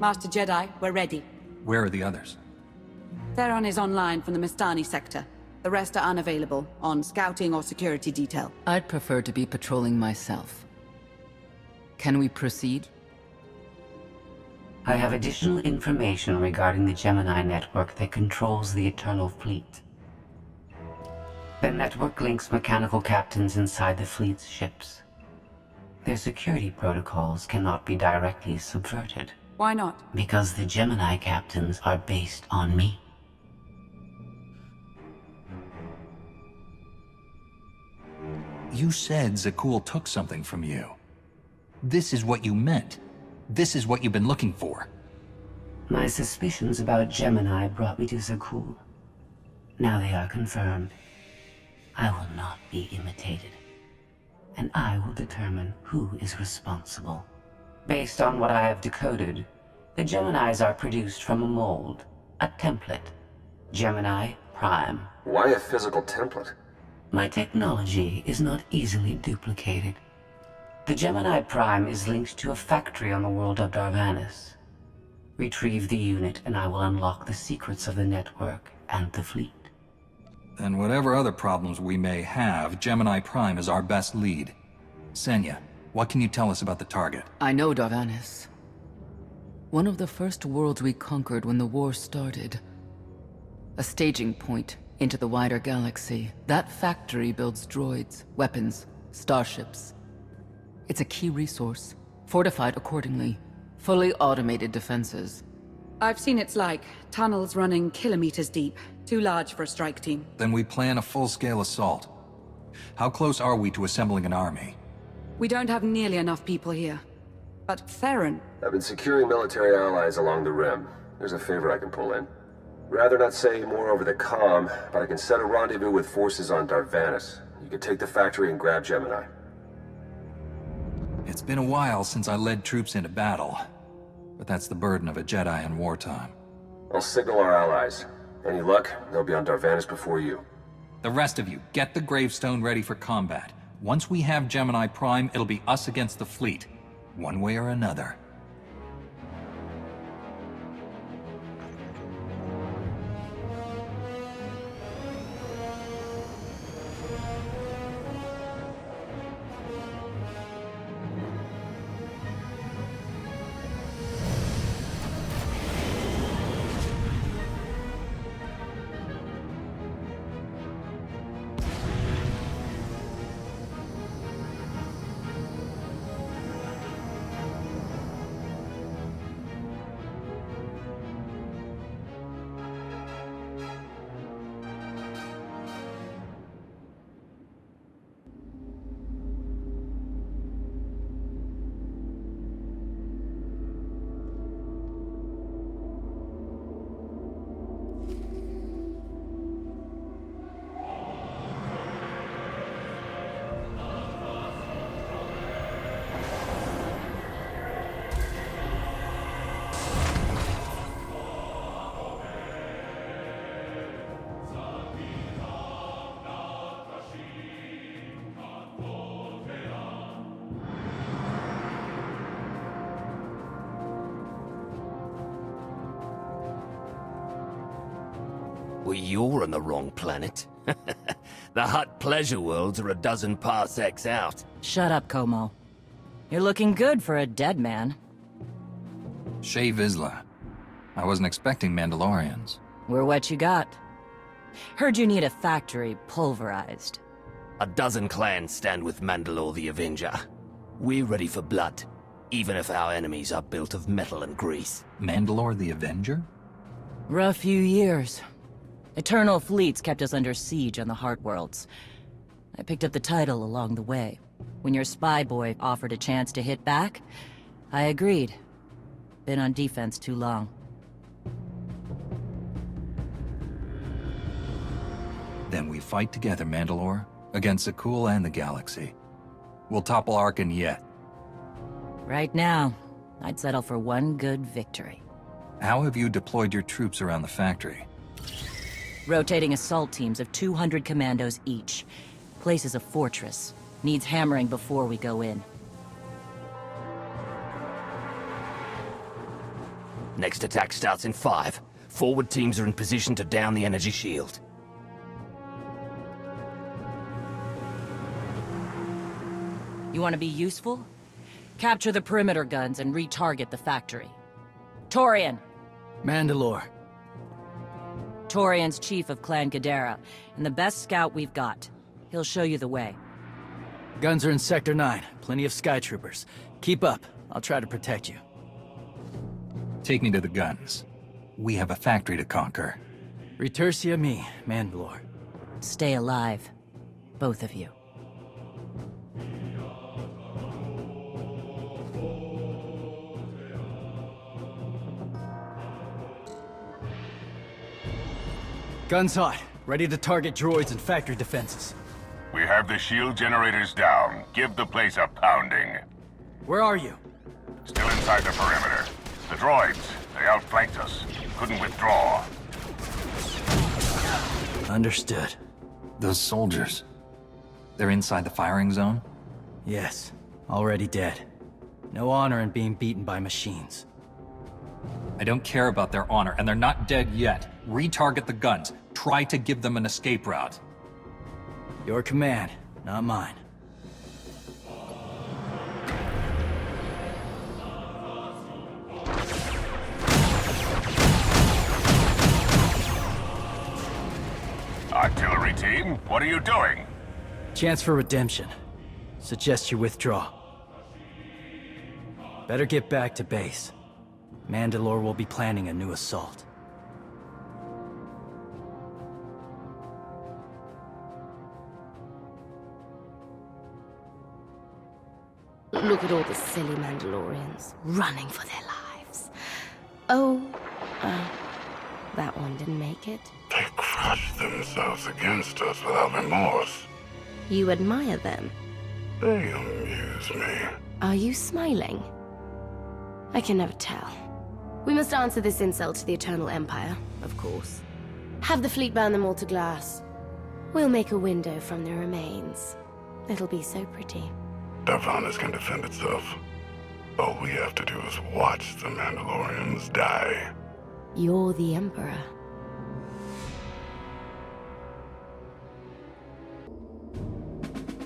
Master Jedi, we're ready. Where are the others? Theron is online from the Mistani sector. The rest are unavailable, on scouting or security detail. I'd prefer to be patrolling myself. Can we proceed? I have additional information regarding the Gemini network that controls the Eternal Fleet. The network links mechanical captains inside the fleet's ships. Their security protocols cannot be directly subverted. Why not? Because the Gemini captains are based on me. You said Zakul took something from you. This is what you meant. This is what you've been looking for. My suspicions about Gemini brought me to Zakul. Now they are confirmed. I will not be imitated. And I will determine who is responsible. Based on what I have decoded, the Geminis are produced from a mold, a template. Gemini Prime. Why a physical template? My technology is not easily duplicated. The Gemini Prime is linked to a factory on the world of Darvannis. Retrieve the unit and I will unlock the secrets of the network and the fleet. Then whatever other problems we may have, Gemini Prime is our best lead. Senya, what can you tell us about the target? I know Darvannis. One of the first worlds we conquered when the war started. A staging point into the wider galaxy. That factory builds droids, weapons, starships. It's a key resource, fortified accordingly. Fully automated defenses. I've seen its like. Tunnels running kilometers deep. Too large for a strike team. Then we plan a full-scale assault. How close are we to assembling an army? We don't have nearly enough people here. But Theron... I've been securing military allies along the rim. There's a favor I can pull in. Rather not say more over the comm, but I can set a rendezvous with forces on Darvannis. You can take the factory and grab Gemini. It's been a while since I led troops into battle. But that's the burden of a Jedi in wartime. I'll signal our allies. Any luck, they'll be on Darvannis before you. The rest of you, get the gravestone ready for combat. Once we have Gemini Prime, it'll be us against the fleet. One way or another. Well, you're on the wrong planet. The Hutt pleasure worlds are a dozen parsecs out. Shut up, Como. You're looking good for a dead man. Shay Vizsla. I wasn't expecting Mandalorians. We're what you got. Heard you need a factory pulverized. A dozen clans stand with Mandalore the Avenger. We're ready for blood, even if our enemies are built of metal and grease. Mandalore the Avenger? Rough few years. Eternal fleets kept us under siege on the Heart Worlds. I picked up the title along the way. When your spy boy offered a chance to hit back, I agreed. Been on defense too long. Then we fight together, Mandalore, against Zakul and the galaxy. We'll topple Arkin yet. Right now, I'd settle for one good victory. How have you deployed your troops around the factory? Rotating assault teams of 200 commandos each. Place is a fortress. Needs hammering before we go in. Next attack starts in 5. Forward teams are in position to down the energy shield. You want to be useful? Capture the perimeter guns and retarget the factory. Torian! Mandalore. Torian's chief of Clan Ghidorah, and the best scout we've got. He'll show you the way. Guns are in Sector 9. Plenty of Sky Troopers. Keep up. I'll try to protect you. Take me to the guns. We have a factory to conquer. Retursia me, Mandalore. Stay alive. Both of you. Guns hot. Ready to target droids and factory defenses. We have the shield generators down. Give the place a pounding. Where are you? Still inside the perimeter. The droids, they outflanked us. Couldn't withdraw. Understood. Those soldiers. They're inside the firing zone? Yes. Already dead. No honor in being beaten by machines. I don't care about their honor, and they're not dead yet. Retarget the guns. Try to give them an escape route. Your command, not mine. Artillery team, what are you doing? Chance for redemption. Suggest you withdraw. Better get back to base. Mandalore will be planning a new assault. Look at all the silly Mandalorians running for their lives. Oh, that one didn't make it. They crushed themselves against us without remorse. You admire them. They amuse me. Are you smiling? I can never tell. We must answer this insult to the Eternal Empire, of course. Have the fleet burn them all to glass. We'll make a window from their remains. It'll be so pretty. Darvannis can defend itself. All we have to do is watch the Mandalorians die. You're the Emperor.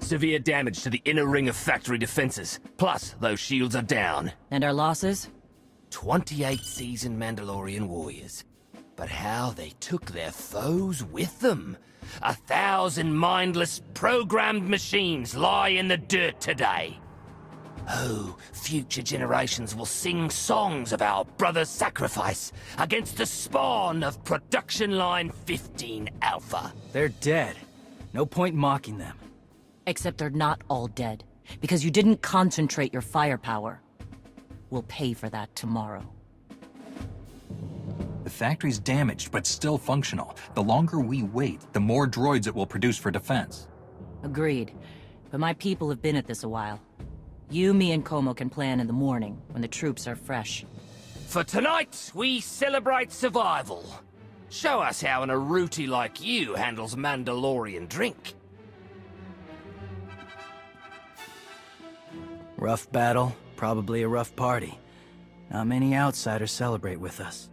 Severe damage to the inner ring of factory defenses. Plus, those shields are down. And our losses? 28 seasoned Mandalorian warriors. But how they took their foes with them. 1,000 mindless, programmed machines lie in the dirt today. Oh, future generations will sing songs of our brother's sacrifice against the spawn of Production Line 15 Alpha. They're dead. No point mocking them. Except they're not all dead. Because you didn't concentrate your firepower. We'll pay for that tomorrow. The factory's damaged, but still functional. The longer we wait, the more droids it will produce for defense. Agreed. But my people have been at this a while. You, me, and Como can plan in the morning, when the troops are fresh. For tonight, we celebrate survival. Show us how an Aruti like you handles Mandalorian drink. Rough battle, probably a rough party. Not many outsiders celebrate with us.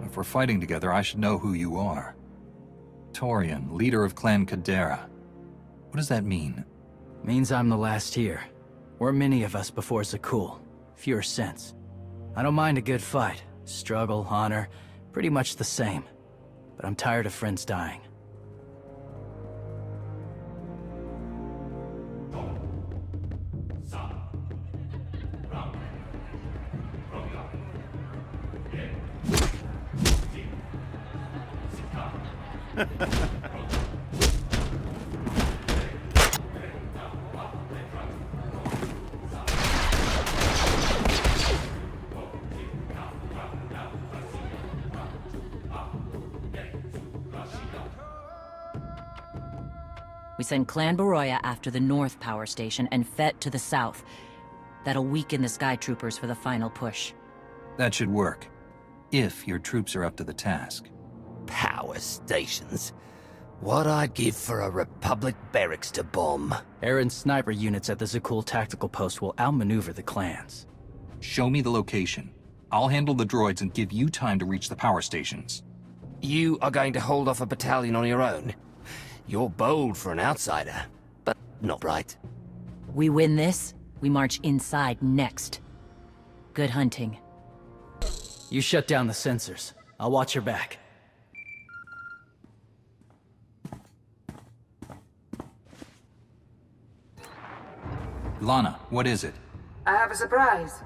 If we're fighting together, I should know who you are. Torian, leader of Clan Ghidorah. What does that mean? Means I'm the last here. Weren't many of us before Zakul. Fewer since. I don't mind a good fight. Struggle, honor, pretty much the same. But I'm tired of friends dying. We send Clan Baroya after the North Power Station and Fett to the south. That'll weaken the Sky Troopers for the final push. That should work. If your troops are up to the task. Power stations. What I'd give for a Republic barracks to bomb. Aaron's sniper units at the Zakul tactical post will outmaneuver the clans. Show me the location. I'll handle the droids and give you time to reach the power stations. You are going to hold off a battalion on your own? You're bold for an outsider, but not right. We win this, we march inside next. Good hunting. You shut down the sensors. I'll watch your back. Lana, what is it? I have a surprise.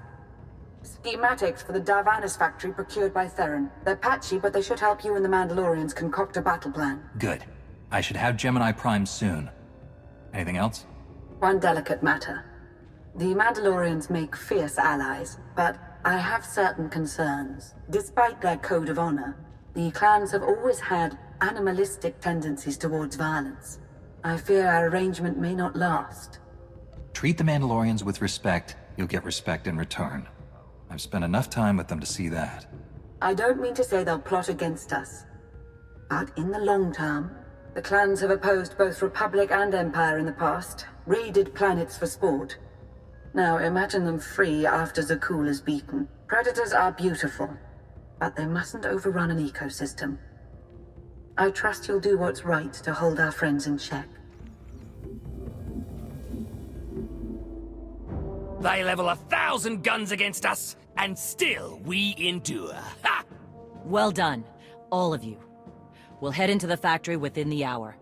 Schematics for the Darvannis factory procured by Theron. They're patchy, but they should help you and the Mandalorians concoct a battle plan. Good. I should have Gemini Prime soon. Anything else? One delicate matter. The Mandalorians make fierce allies, but I have certain concerns. Despite their code of honor, the clans have always had animalistic tendencies towards violence. I fear our arrangement may not last. Treat the Mandalorians with respect, you'll get respect in return. I've spent enough time with them to see that. I don't mean to say they'll plot against us. But in the long term, the clans have opposed both Republic and Empire in the past, raided planets for sport. Now imagine them free after Zakul is beaten. Predators are beautiful, but they mustn't overrun an ecosystem. I trust you'll do what's right to hold our friends in check. They level 1,000 guns against us, and still we endure. Ha! Well done, all of you. We'll head into the factory within the hour.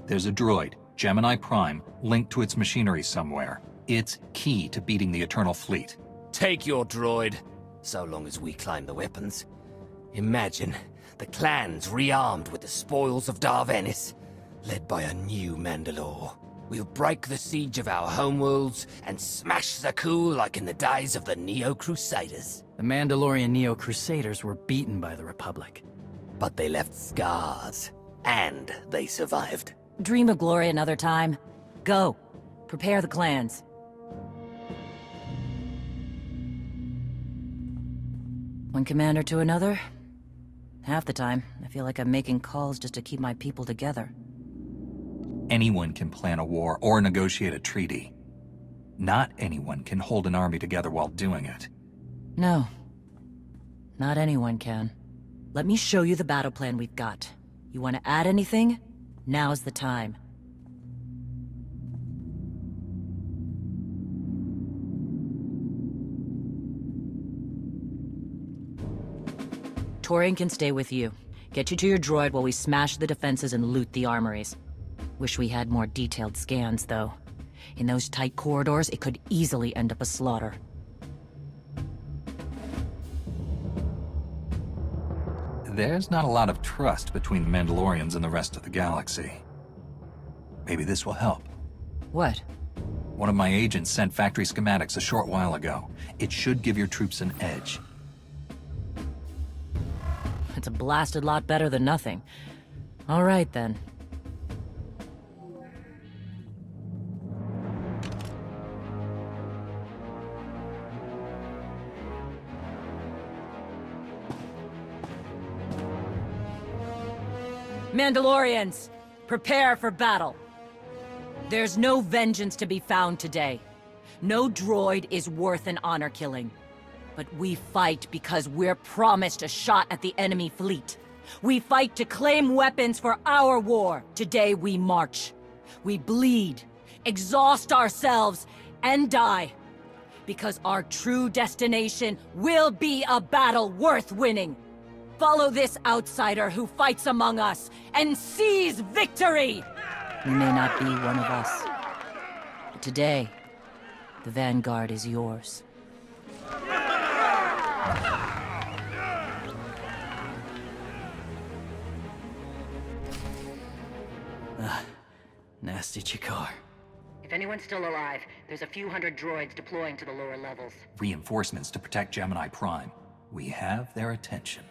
There's a droid, Gemini Prime, linked to its machinery somewhere. It's key to beating the Eternal Fleet. Take your droid, so long as we climb the weapons. Imagine the clans rearmed with the spoils of Darvannis, led by a new Mandalore. We'll break the siege of our homeworlds and smash Zakul like in the days of the Neo-Crusaders. The Mandalorian Neo-Crusaders were beaten by the Republic. But they left scars, and they survived. Dream of glory another time. Go. Prepare the clans. One commander to another. Half the time, I feel like I'm making calls just to keep my people together. Anyone can plan a war or negotiate a treaty. Not anyone can hold an army together while doing it. No. Not anyone can. Let me show you the battle plan we've got. You want to add anything? Now's the time. Torian can stay with you. Get you to your droid while we smash the defenses and loot the armories. Wish we had more detailed scans, though. In those tight corridors, it could easily end up a slaughter. There's not a lot of trust between the Mandalorians and the rest of the galaxy. Maybe this will help. What? One of my agents sent factory schematics a short while ago. It should give your troops an edge. It's a blasted lot better than nothing. All right, then. Mandalorians, prepare for battle. There's no vengeance to be found today. No droid is worth an honor killing. But we fight because we're promised a shot at the enemy fleet. We fight to claim weapons for our war. Today we march. We bleed, exhaust ourselves, and die. Because our true destination will be a battle worth winning. Follow this outsider who fights among us and seize victory! You may not be one of us. But today, the Vanguard is yours. Nasty Chikar. If anyone's still alive, there's a few hundred droids deploying to the lower levels. Reinforcements to protect Gemini Prime. We have their attention.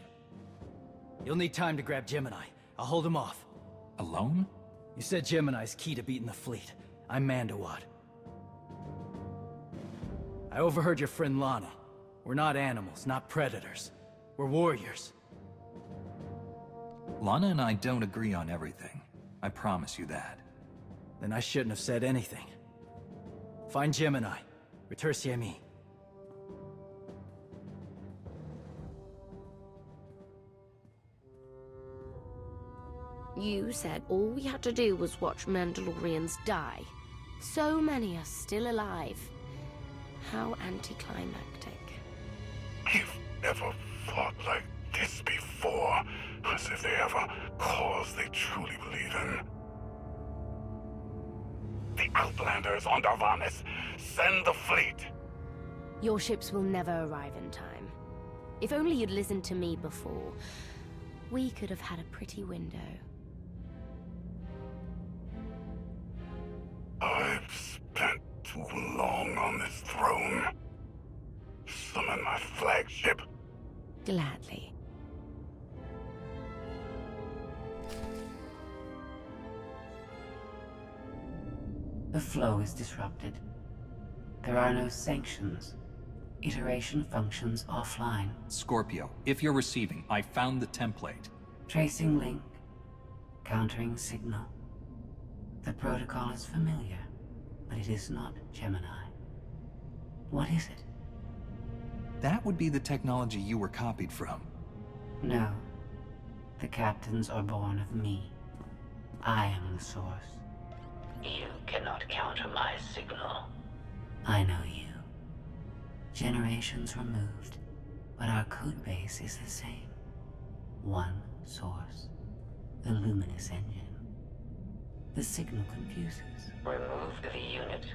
You'll need time to grab Gemini. I'll hold him off. Alone? You said Gemini's key to beating the fleet. I'm Mandawad. I overheard your friend Lana. We're not animals, not predators. We're warriors. Lana and I don't agree on everything. I promise you that. Then I shouldn't have said anything. Find Gemini. Retursiemi. You said all we had to do was watch Mandalorians die. So many are still alive. How anticlimactic. You've never fought like this before, as if they have a cause they truly believe in. The Outlanders on Darvannis! Send the fleet! Your ships will never arrive in time. If only you'd listened to me before, we could have had a pretty window. I've spent too long on this throne. Summon my flagship. Gladly. The flow is disrupted. There are no sanctions. Iteration functions offline. Scorpio, if you're receiving, I found the template. Tracing link. Countering signal. The protocol is familiar, but it is not Gemini. What is it? That would be the technology you were copied from. No. The captains are born of me. I am the source. You cannot counter my signal. I know you. Generations removed, but our code base is the same. One source. The luminous engine. The signal confuses. Remove the unit.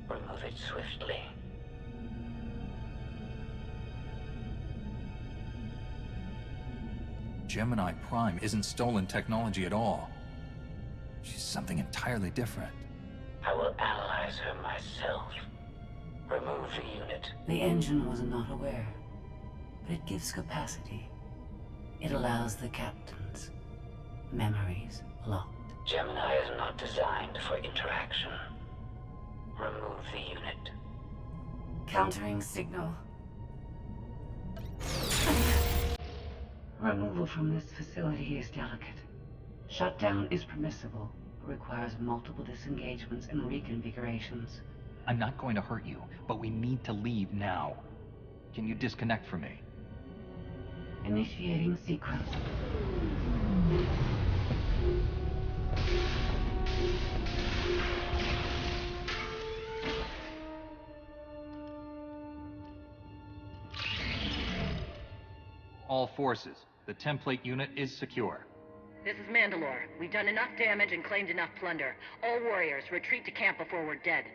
Remove it swiftly. Gemini Prime isn't stolen technology at all. She's something entirely different. I will analyze her myself. Remove the unit. The engine was not aware, but it gives capacity. It allows the captains. Memories locked. Gemini is not designed for interaction. Remove the unit. Countering signal. Removal from this facility is delicate. Shutdown is permissible, but requires multiple disengagements and reconfigurations. I'm not going to hurt you, but we need to leave now. Can you disconnect for me? Initiating sequence. All forces, the template unit is secure. This is Mandalore. We've done enough damage and claimed enough plunder. All warriors, retreat to camp before we're dead.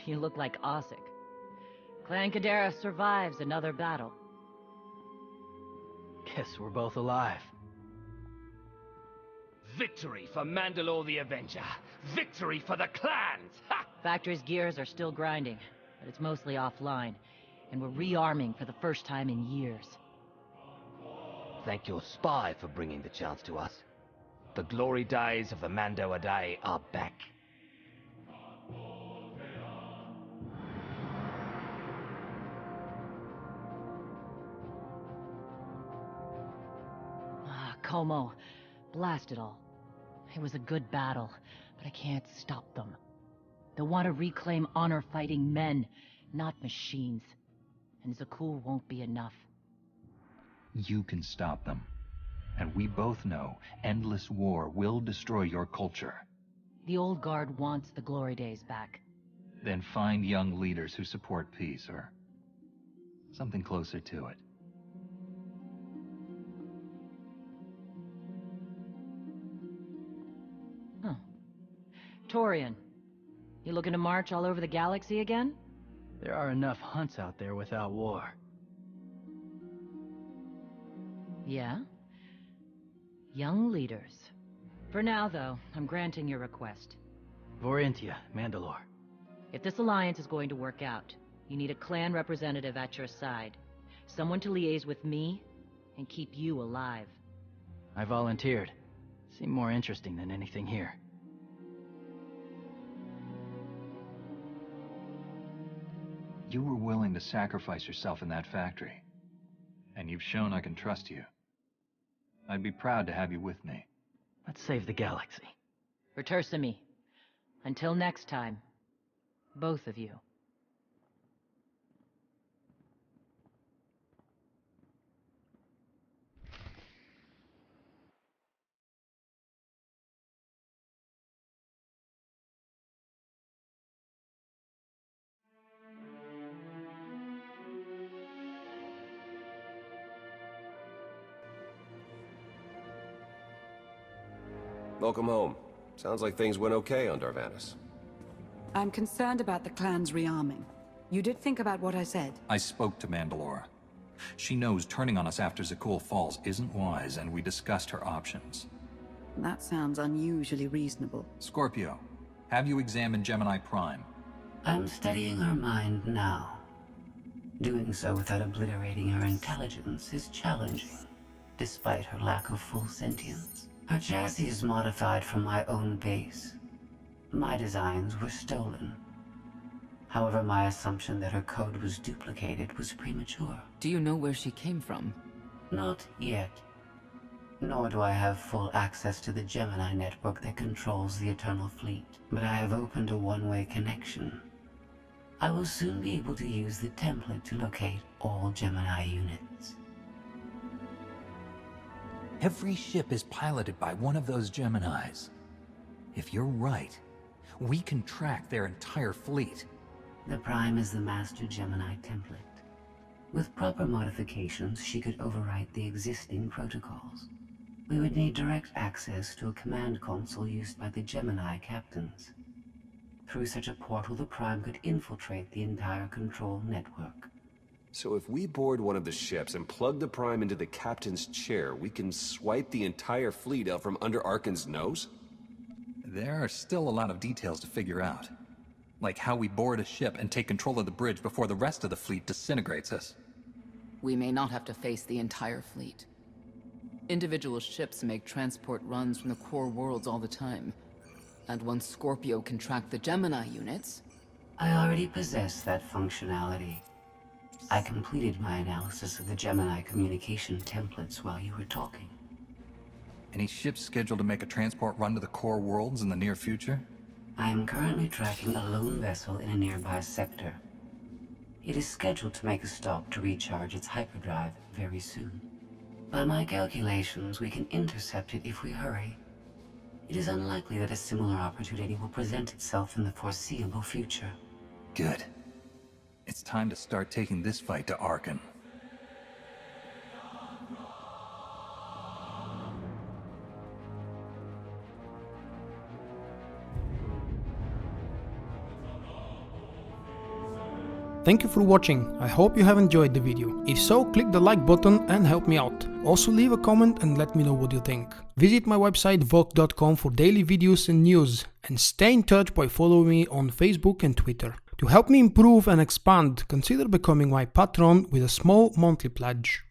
You look like Ossic. Clan Kadera survives another battle. Guess we're both alive. Victory for Mandalore the Avenger! Victory for the clans! Ha! Factory's gears are still grinding, but it's mostly offline, and we're rearming for the first time in years. Thank your spy for bringing the chance to us. The glory days of the Mando Adae are back. Como, blast it all. It was a good battle, but I can't stop them. They'll want to reclaim honor-fighting men, not machines. And Zakuul won't be enough. You can stop them. And we both know endless war will destroy your culture. The old guard wants the glory days back. Then find young leaders who support peace, or something closer to it. Torian, you looking to march all over the galaxy again? There are enough hunts out there without war. Yeah? Young leaders. For now, though, I'm granting your request. Vorintia, Mandalore. If this alliance is going to work out, you need a clan representative at your side. Someone to liaise with me and keep you alive. I volunteered. Seemed more interesting than anything here. You were willing to sacrifice yourself in that factory. And you've shown I can trust you. I'd be proud to have you with me. Let's save the galaxy. Retursa me. Until next time, both of you. Welcome home. Sounds like things went okay on Darvannis. I'm concerned about the clan's rearming. You did think about what I said? I spoke to Mandalore. She knows turning on us after Zakul falls isn't wise, and we discussed her options. That sounds unusually reasonable. Scorpio, have you examined Gemini Prime? I'm studying her mind now. Doing so without obliterating her intelligence is challenging, despite her lack of full sentience. Her chassis is modified from my own base. My designs were stolen. However, my assumption that her code was duplicated was premature. Do you know where she came from? Not yet. Nor do I have full access to the Gemini network that controls the Eternal Fleet. But I have opened a one-way connection. I will soon be able to use the template to locate all Gemini units. Every ship is piloted by one of those Geminis. If you're right, we can track their entire fleet. The Prime is the master Gemini template. With proper modifications, she could overwrite the existing protocols. We would need direct access to a command console used by the Gemini captains. Through such a portal, the Prime could infiltrate the entire control network. So if we board one of the ships and plug the Prime into the captain's chair, we can swipe the entire fleet out from under Arkan's nose? There are still a lot of details to figure out. Like how we board a ship and take control of the bridge before the rest of the fleet disintegrates us. We may not have to face the entire fleet. Individual ships make transport runs from the core worlds all the time. And once Scorpio can track the Gemini units... I already possess that functionality. I completed my analysis of the Gemini communication templates while you were talking. Any ships scheduled to make a transport run to the core worlds in the near future? I am currently tracking a lone vessel in a nearby sector. It is scheduled to make a stop to recharge its hyperdrive very soon. By my calculations, we can intercept it if we hurry. It is unlikely that a similar opportunity will present itself in the foreseeable future. Good. It's time to start taking this fight to Arkan. Thank you for watching, I hope you have enjoyed the video. If so, click the like button and help me out. Also leave a comment and let me know what you think. Visit my website vogt.com for daily videos and news, and stay in touch by following me on Facebook and Twitter. To help me improve and expand, consider becoming my patron with a small monthly pledge.